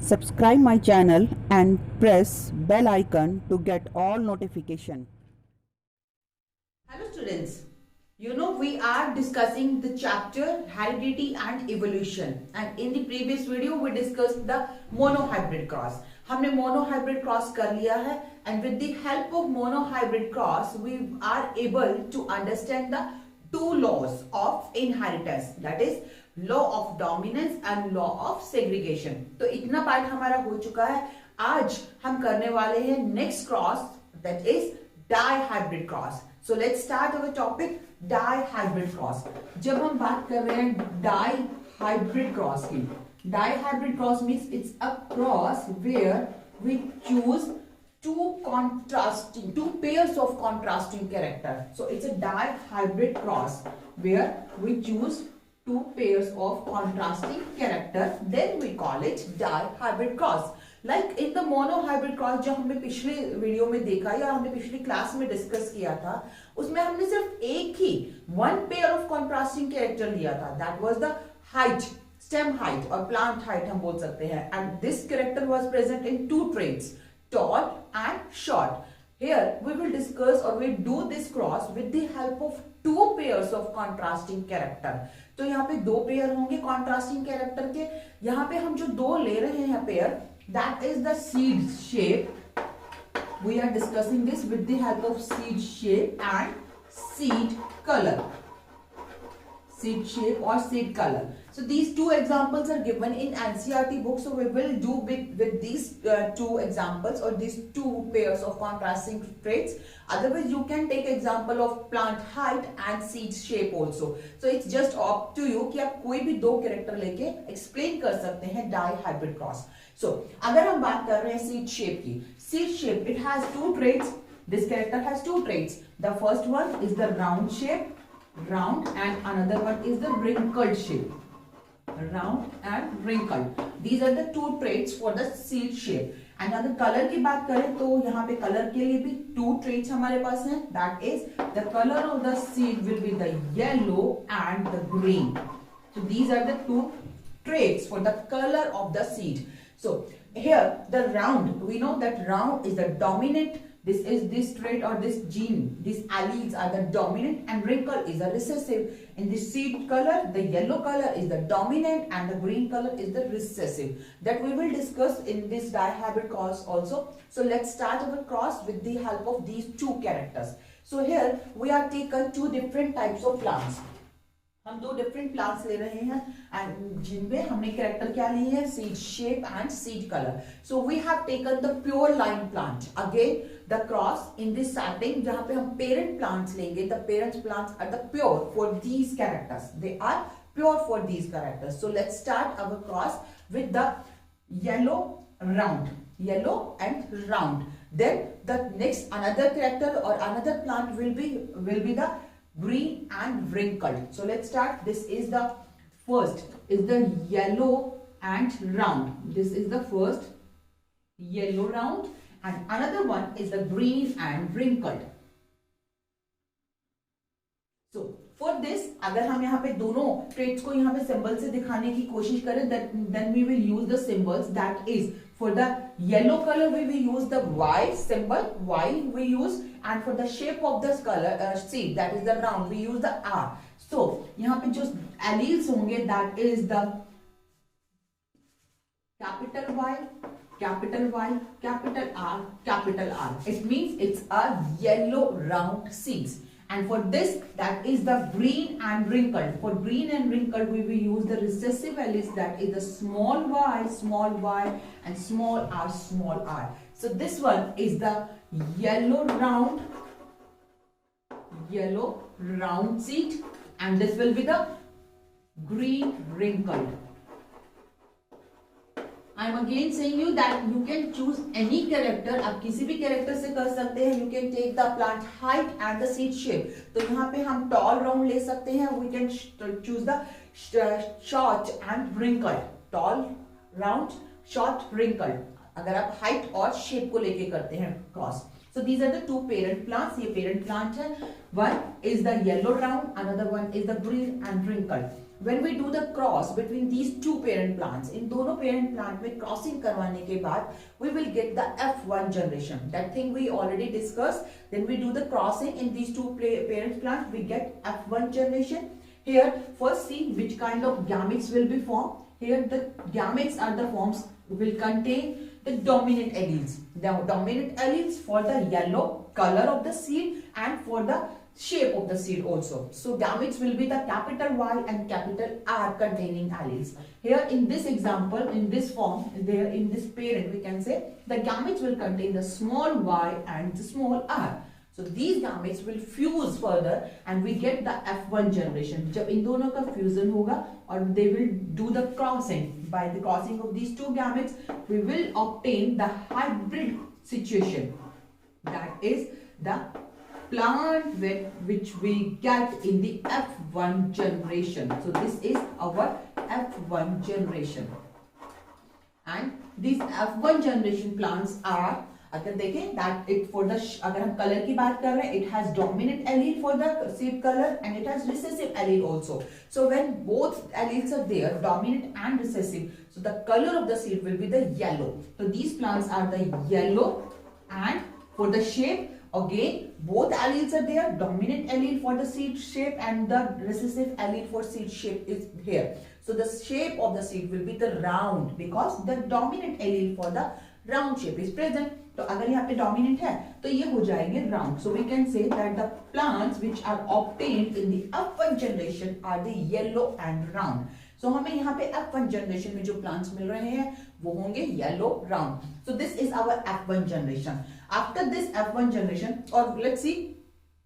Subscribe my channel and press bell icon to get all notification. Hello students, we are discussing the chapter heredity and evolution, and in the previous video we discussed the monohybrid cross. हमने monohybrid cross कर लिया है, and with the help of monohybrid cross we are able to understand the two laws of inheritance, that is law of dominance and law of segregation. तो इतना part हमारा हो चुका है. आज हम करने वाले हैं next cross, that is dihybrid cross. So let's start our topic dihybrid cross. जब हम बात कर रहे हैं dihybrid cross की, dihybrid cross means it's a cross where we choose two pairs of contrasting character. So it's a dihybrid cross where we choose two pairs of contrasting character. Then we call it dihybrid cross. Like in the monohybrid cross जो हमने पिछले video में देखा या हमने पिछली class में discuss किया था, उसमें हमने सिर्फ एक ही one pair of contrasting character लिया था. That was the height, stem height और प्लांट हाइट हम बोल सकते हैं. And this character was present in two traits, tall and short. Here we will discuss or we do this cross with the help of two pairs of contrasting character. तो यहाँ पे दो pair होंगे contrasting character के. यहाँ पे हम जो दो ले रहे हैं pair, that is the seed shape. We are discussing this with the help of seed shape and seed color. Seed shape or seed color. So these two examples are given in NCERT book. So we will do with these two examples or these two pairs of contrasting traits. Otherwise you can take example of plant height and seed shape also. So it's just up to you कि आप कोई भी दो character लेके explain कर सकते हैं dihybrid cross. So अगर हम बात कर रहे हैं seed shape की, seed shape it has two traits. This character has two traits. The first one is the round shape, round, and another one is the wrinkled shape, round and wrinkled. These are the two traits for the seed shape. And अगर colour की बात करें तो यहाँ पे colour के लिए भी two traits हमारे पास हैं. That is the color of the seed will be the yellow and the green. So these are the two traits for the color of the seed. So here the round, we know that round is the dominant. This trait or this gene, these alleles are the dominant, and wrinkle is the recessive. In the seed color, the yellow color is the dominant and the green color is the recessive. That we will discuss in this dihybrid cross also. So let's start our cross with the help of these two characters. So here we are taken two different types of plants. हम दो different plants ले रहे हैं and जिनमें हमने character क्या लिए हैं, seed shape and seed colour. So we have taken the pure line plant. Again the cross in this setting जहां पे हम पेरेंट प्लांट्स लेंगे, the parent plants are the pure for these characters. They are pure for these characters. So let's start our cross with the yellow round, yellow and round. Then the next another character और another plant will be the green and wrinkled. So let's start. This is the first is the yellow and round. This is the first yellow round and another one is the green and wrinkled. So for this, अगर हम यहाँ पे दोनों traits को यहाँ पे symbol से दिखाने की कोशिश करें, then we will use the symbols. That is, for the yellow color we will use the Y symbol, Y we use, and for the shape of this color seed, that is the round, we use the R. So यहाँ पे जो alleles होंगे, that is the capital Y, capital Y, capital R, capital R. It means it's a yellow round seeds. And for this, that is the green and wrinkled. For green and wrinkled, we will use the recessive alleles, that is the small y, and small r, small r. So this one is the yellow round seed, and this will be the green wrinkled. I am again saying you that you can choose any character. आप किसी भी character से कर सकते हैं. You can take the plant height and the seed shape. तो यहाँ पे हम tall round ले सकते हैं. We can choose the short and wrinkled. Tall, round, short, wrinkled. अगर आप height और shape को लेके करते हैं cross. So these are the two parent plants. ये parent plant है. One is the yellow round, another one is the green and wrinkled. when we do the cross between these two parent plants, in दोनों parent plant में crossing करवाने के बाद we will get the F1 generation. That thing we already discussed. Then we do the crossing in these two parent plants, we get F1 generation. Here first see which kind of gametes will be formed. Here the gametes are the forms will contain the dominant alleles. The dominant alleles for the yellow color of the seed and for the shape of the seed also. So gametes will be the capital Y and capital R containing alleles. Here in this example, in this form, there in this parent, we can say the gametes will contain the small y and the small r. So these gametes will fuse further and we get the F1 generation. जब इन दोनों का fusion होगा और they will do the crossing. By the crossing of these two gametes, we will obtain the hybrid situation. That is the plant which we get in the F1 generation. So this is our F1 generation. And these F1 generation plants are, अगर देखें that it for the अगर हम color की बात कर रहे हैं, it has dominant allele for the seed color and it has recessive allele also. So when both alleles are there, dominant and recessive, so the color of the seed will be the yellow. So these plants are the yellow, and for the shape, again both alleles are there, dominant allele for the seed shape and the recessive allele for seed shape is here. So the shape of the seed will be the round because the dominant allele for the round shape is present. तो अगर यहाँ पे dominant है तो ये हो जाएंगे round. So we can say that the plants which are obtained in the F1 generation are the yellow and round. So हमें यहाँ पे F1 generation में जो plants मिल रहे हैं वो होंगे yellow round. So this is our F1 generation. After this F1 generation, or let's see,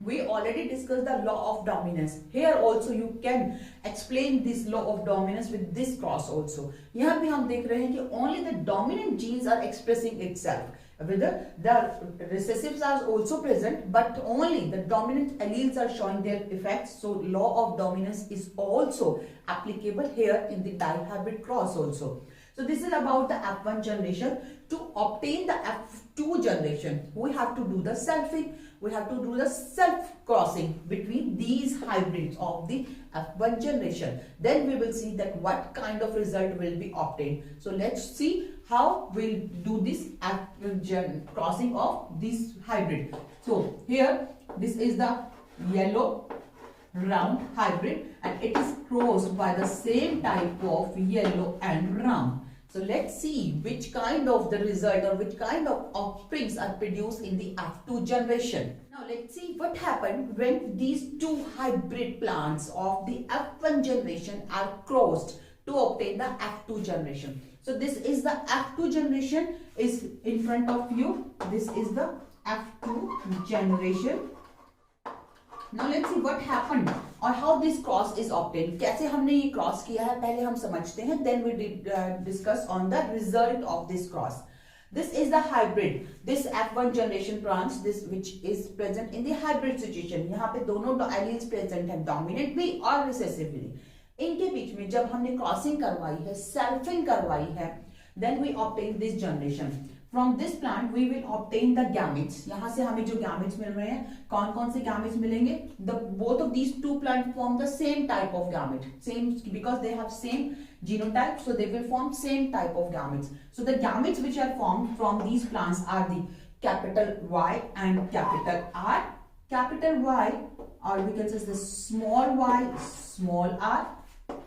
we already discussed the law of dominance. Here also you can explain this law of dominance with this cross also. यहाँ भी हम देख रहे हैं कि only the dominant genes are expressing itself. Whether the recessives are also present, but only the dominant alleles are showing their effects. So law of dominance is also applicable here in the dihybrid cross also. So this is about the F1 generation. To obtain the F2 generation, we have to do the selfing. We have to do the self-crossing between these hybrids of the F1 generation. Then we will see that what kind of result will be obtained. So let's see how we'll do this crossing of this hybrid. So here, this is the yellow round hybrid and it is crossed by the same type of yellow and round. So let's see which kind of the result or which kind of offsprings are produced in the F2 generation. Now let's see what happened when these two hybrid plants of the F1 generation are crossed to obtain the F2 generation. So this is the F2 generation is in front of you. This is the F2 generation. Now let's see what happened or how this cross is obtained. कैसे हमने ये cross किया है पहले हम समझते हैं. Then we discuss on the result of this cross. This is the hybrid. This F1 generation plants, this which is present in the hybrid situation. यहाँ पे दोनों alleles present हैं, dominantly और recessively. इनके बीच में जब हमने crossing करवाई है, selfing करवाई है, then we obtain this generation. From this plant we will obtain the gametes. यहाँ से हमें जो gametes मिल रहे हैं, कौन कौन से gametes मिलेंगे? Both of these two plants form the same type of gamete. Same because they have same genotype, so they will form same type of gametes. So the gametes which are formed from these plants are the capital Y and capital R. Capital Y, or we can say the small y, small r.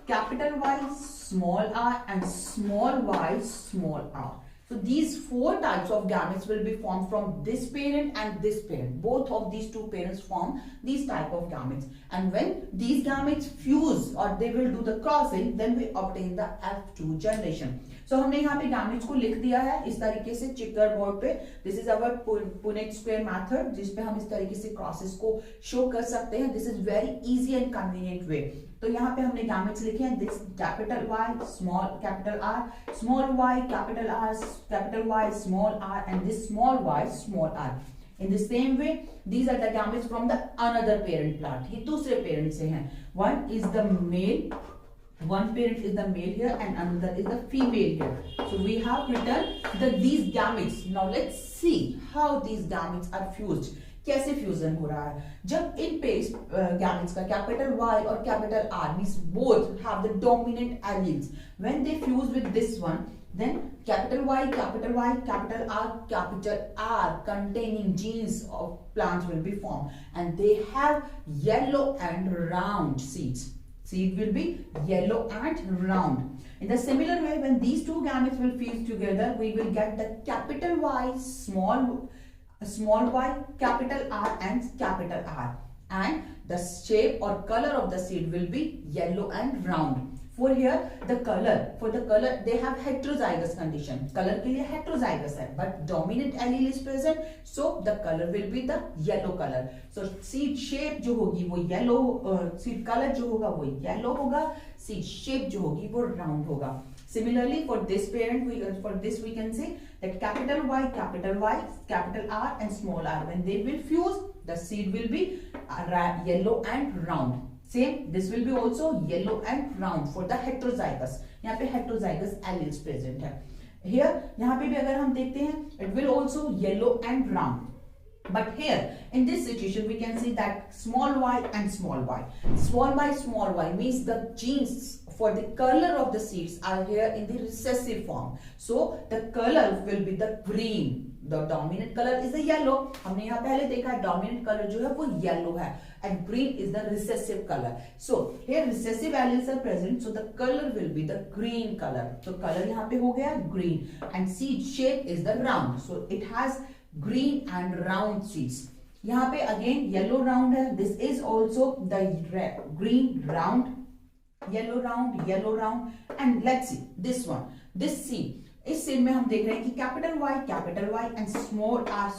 Capital Y, small r, and small y, small r. So these four types of gametes will be formed from this parent and this parent. Both of these two parents form these type of gametes. And when these gametes fuse or they will do the crossing, then we obtain the F2 generation. So हमने यहाँ पे gametes को लिख दिया है इस तरीके से चिकर बोर्ड पे. This is our Punnett square method जिसपे हम इस तरीके से crosses को show कर सकते हैं. This is very easy and convenient way. तो यहाँ पे हमने gametes लिखे हैं. This capital Y, small capital R, small y, capital R, capital Y, small r, and this small y, small r. In the same way, these are the gametes from the another parent plant. ये दूसरे parent से हैं. One is the male, one parent is the male here, and another is the female here. So we have written these gametes. Now let's see how these gametes are fused. कैसे fusion हो रहा है? जब इन pairs gametes का capital Y और capital R means both have the dominant alleles, when they fuse with this one, then capital Y, capital capital R containing genes of plants will be formed, and they have yellow and round seeds. Seed will be yellow and round. In the similar way, when these two gametes will fuse together, we will get the capital Y, small y, capital R and capital R. And the shape or color of the seed will be yellow and round. For here, the color, they have heterozygous condition. Color के लिए heterozygous है, but dominant allele is present, so the color will be the yellow color. So seed shape जो होगी वो yellow, seed color जो होगा वो yellow होगा, seed shape जो होगी वो round होगा. Similarly, for this parent, we can say that capital Y, capital R and small r, when they will fuse, the seed will be yellow and round. Same, this will be also yellow and round for the heterozygous. यहाँ पे heterozygous alleles present है. Here, यहाँ पे भी अगर हम देखते हैं, it will also yellow and round. But here, in this situation, we can see that small y and small y. Small y means the genes for the color of the seeds are here in the recessive form. So, the color will be the green. The dominant color is the yellow. हमने यहाँ पहले देखा dominant color जो है वो yellow है, and green is the recessive color. So here recessive alleles are present, so the color will be the green color. So color यहाँ पे हो गया green, and seed shape is the round. So it has green and round seeds. यहाँ पे again yellow round है. This is also the green round, yellow round, and let's see this one. This seed. इस cell में हम देख रहे हैं कि capital Y and small r.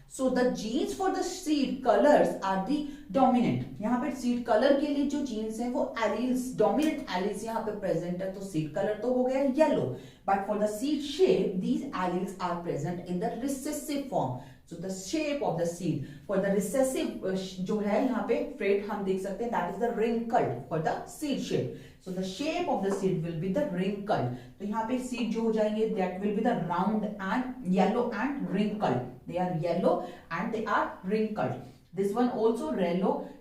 So the genes for the seed colors are the dominant. यहाँ पे seed color के लिए जो genes हैं वो alleles, dominant alleles यहाँ पे present है, तो seed color तो हो गया yellow. But for the seed shape, these alleles are present in the recessive form. So the shape of the seed for the recessive जो है यहाँ पे trait हम देख सकते हैं, that is the wrinkled for the seed shape. So the shape of the seed will be the wrinkled. तो यहाँ पे seed जो हो जाएंगे, that will be the round and yellow and wrinkled. They are yellow and they are wrinkled. This one also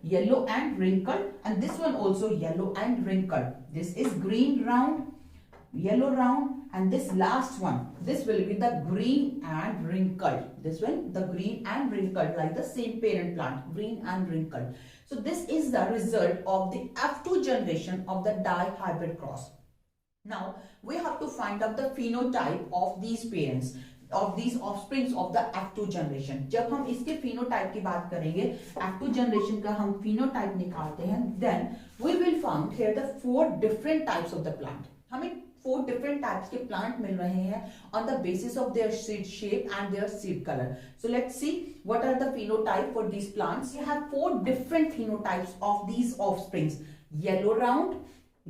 yellow and wrinkled, and this one also yellow and wrinkled. This is green round, yellow round, and this last one, this will be the green and wrinkled. This one, the green and wrinkled, like the same parent plant, green and wrinkled. So this is the result of the F2 generation of the dihybrid cross. Now we have to find out the phenotype of these parents, of these offsprings of the F2 generation. जब हम इसके phenotype की बात करेंगे, F2 generation का हम phenotype निकालते हैं, then we will find here the 4 different types of the plant. हमें 4 different types के plant मिल रहे हैं on the basis of their seed shape and their seed color. So let's see what are the phenotype for these plants. You have 4 different phenotypes of these offsprings: yellow round,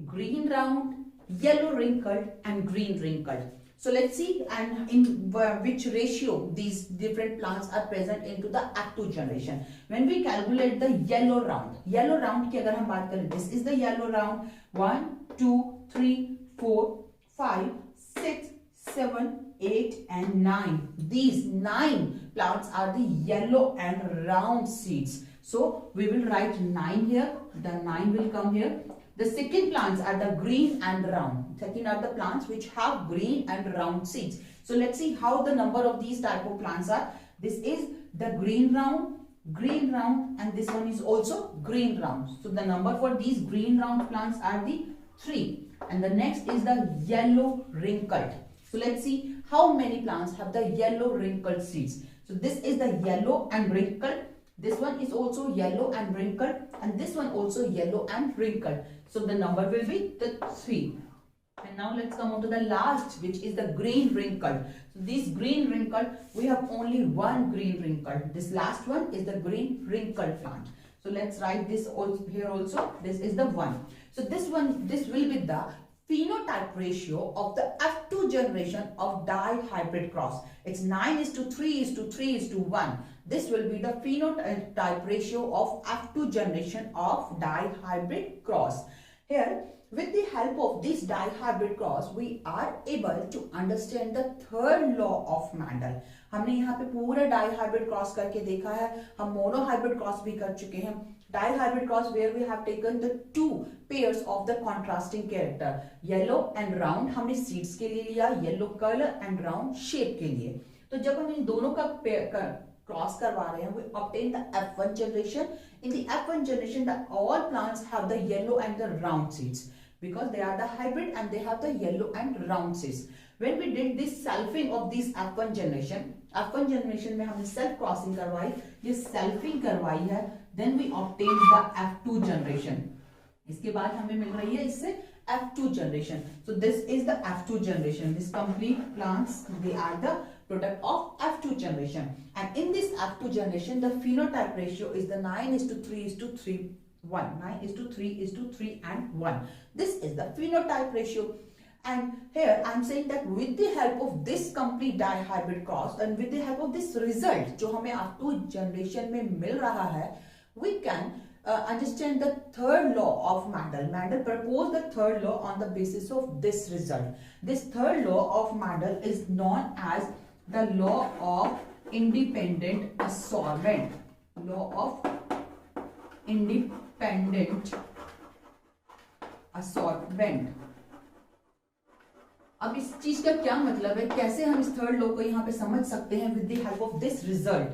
green round, yellow wrinkled, and green wrinkled. So let's see and in which ratio these different plants are present into the F2 generation. When we calculate the yellow round की अगर हम बात करें, this is the yellow round. 1, 2, 3, 4, 5, 6, 7, 8 and 9. These 9 plants are the yellow and round seeds. So we will write 9 here. The 9 will come here. The second plants are the green and round. Second are the plants which have green and round seeds. So let's see how the number of these type of plants are. This is the green round, and this one is also green round. So the number for these green round plants are the 3. And the next is the yellow wrinkled. So let's see how many plants have the yellow wrinkled seeds. So this is the yellow and wrinkled. This one is also yellow and wrinkled, and this one also yellow and wrinkled. So the number will be the 3. And now let's come on to the last, which is the green wrinkled. So this green wrinkled, we have only one green wrinkled. This last one is the green wrinkled plant. So let's write this also here also. This is the one. So this will be the phenotype ratio of the F2 generation of dihybrid cross. It's 9:3:3:1. This will be the phenotype ratio of F2 generation of dihybrid cross. Here With the help of this dihybrid cross, we are able to understand the third law of Mendel. हमने यहाँ पे पूरा dihybrid cross करके देखा है, हम monohybrid cross भी कर चुके हैं. Dihybrid cross where we have taken the two pairs of the contrasting character, yellow and round हमने seeds के लिए लिया, yellow color and round shape के लिए. तो जब हम इन दोनों का क्रॉस करवा रहे हैं, we obtain the F1 generation. In the F1 generation, all plants have the yellow and the round seeds because they are the hybrid and they have the yellow and round seeds. When we did this selfing of this F1 generation में हमने self crossing करवाई, ये selfing करवाई है, then we obtain the F2 generation. इसके बाद हमें मिल रही है इससे F2 generation. So this is the F2 generation. This complete plants, they are the product of F2 generation. And in this F2 generation, the phenotype ratio is the 9:3:3, 1. 9:3:3 and 1. This is the phenotype ratio. And here I am saying that with the help of this complete dihybrid cross and with the help of this result, जो हमें F2 generation में मिल रहा है, we can understand the third law of Mendel. Mendel proposed the third law on the basis of this result. This third law of Mendel is known as the law of independent assortment. Law of independent assortment. अब इस चीज का क्या मतलब है, कैसे हम इस थर्ड लॉ को यहाँ पे समझ सकते हैं with the help of this result.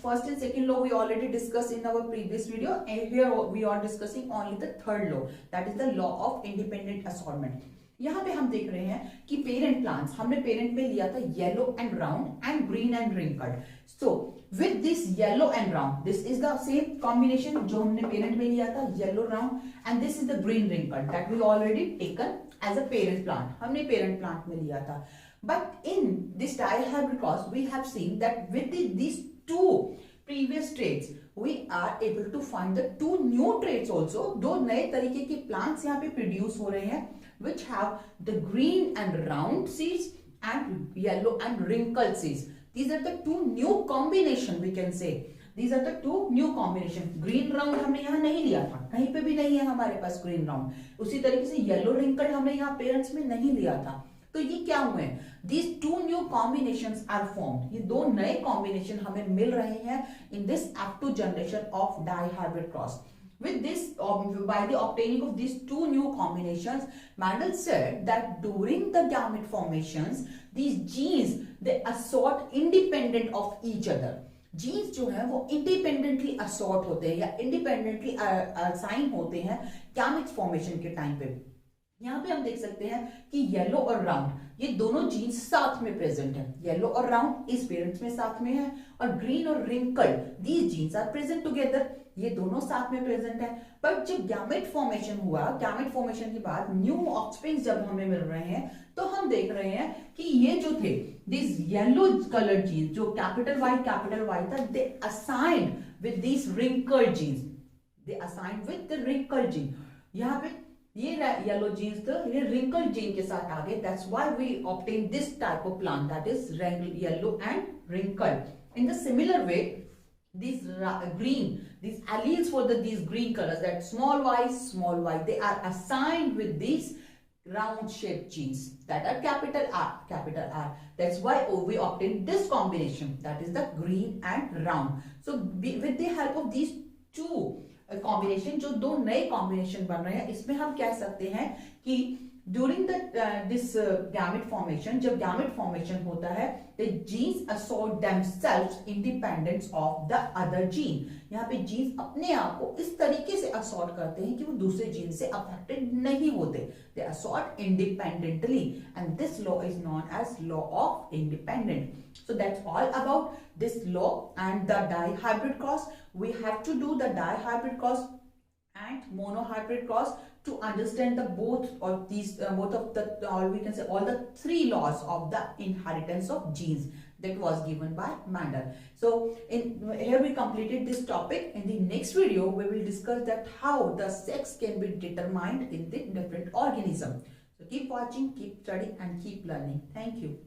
First and second law we already discussed in our previous video, and here we are discussing only the third law, that is the law of independent assortment. यहाँ पे हम देख रहे हैं कि parent plants, हमने parent में लिया था yellow and round and green and wrinkled. So with this yellow and round, this is the same combination जो हमने पेरेंट में लिया था, yellow round, and this is the green wrinkled that we already taken as a parent plant, हमने parent plant में लिया था. But in this dihybrid cross, we have seen that with these two previous traits, we are able to find the two new traits also. दो नए तरीके के plants यहाँ पे produce हो रहे हैं, which have the green and round seeds and yellow and wrinkled seeds. These are the two new combination we can say. These are the two new combination. Green round हमने यहाँ नहीं लिया था, कहीं पे भी नहीं है हमारे पास green round. उसी तरीके से yellow wrinkled हमने यहाँ parents में नहीं लिया था. तो ये क्या हुए हैं? These two new combinations are formed. ये दो नए combination हमें मिल रहे हैं in this F2 generation of dihybrid cross. With this, by the obtaining of these two new combinations, Mendel said that during the gamete formations, these genes they assort independent of each other. Genes जो है वो independently assort होते हैं या independently assign होते हैं gamete formation के time पे. यहाँ पे हम देख सकते हैं कि येलो और राउंड ये दोनों जीन्स साथ में प्रेजेंट है. येलो और राउंड इस पेरेंट्स में साथ में है, और ग्रीन और wrinkled these genes are present together, ये दोनों साथ में प्रेजेंट है. बट जब गैमेट फॉर्मेशन हुआ, गैमेट फॉर्मेशन के बाद न्यू ऑफस्प्रिंग्स जब हमें मिल रहे हैं, तो हम देख रहे हैं कि ये जो थे दिस येलो कलर जीन्स जो कैपिटल वाई था, they assigned with this wrinkled genes, they assigned with the wrinkled gene. यहाँ पे ये येलो जीन्स तो ये रिंकल्ड जीन के साथ आ गए. That's why we obtain this type of plant that is yellow and wrinkled. In the similar way these green, these alleles for these green colors, that small y, they are assigned with these round shaped genes that are capital R. That's why we obtain this combination, that is the green and round. So with the help of these two combination, जो दो नए combination बन रहे हैं, इसमें हम कह सकते हैं कि during this gamete formation, जब gamete formation होता है, the genes assort themselves independent of the other gene. यहाँ पे genes अपने आप को इस तरीके से assort करते हैं कि वो दूसरे gene से affected नहीं होते. They assort independently, and this law is known as law of independent. So that's all about this law and the dihybrid cross. We have to do the dihybrid cross and monohybrid cross to understand the both of these both of the, or we can say all the three laws of the inheritance of genes that was given by Mendel. So here we completed this topic. In the next video we will discuss that how the sex can be determined in the different organism. So keep watching, keep studying and keep learning. Thank you.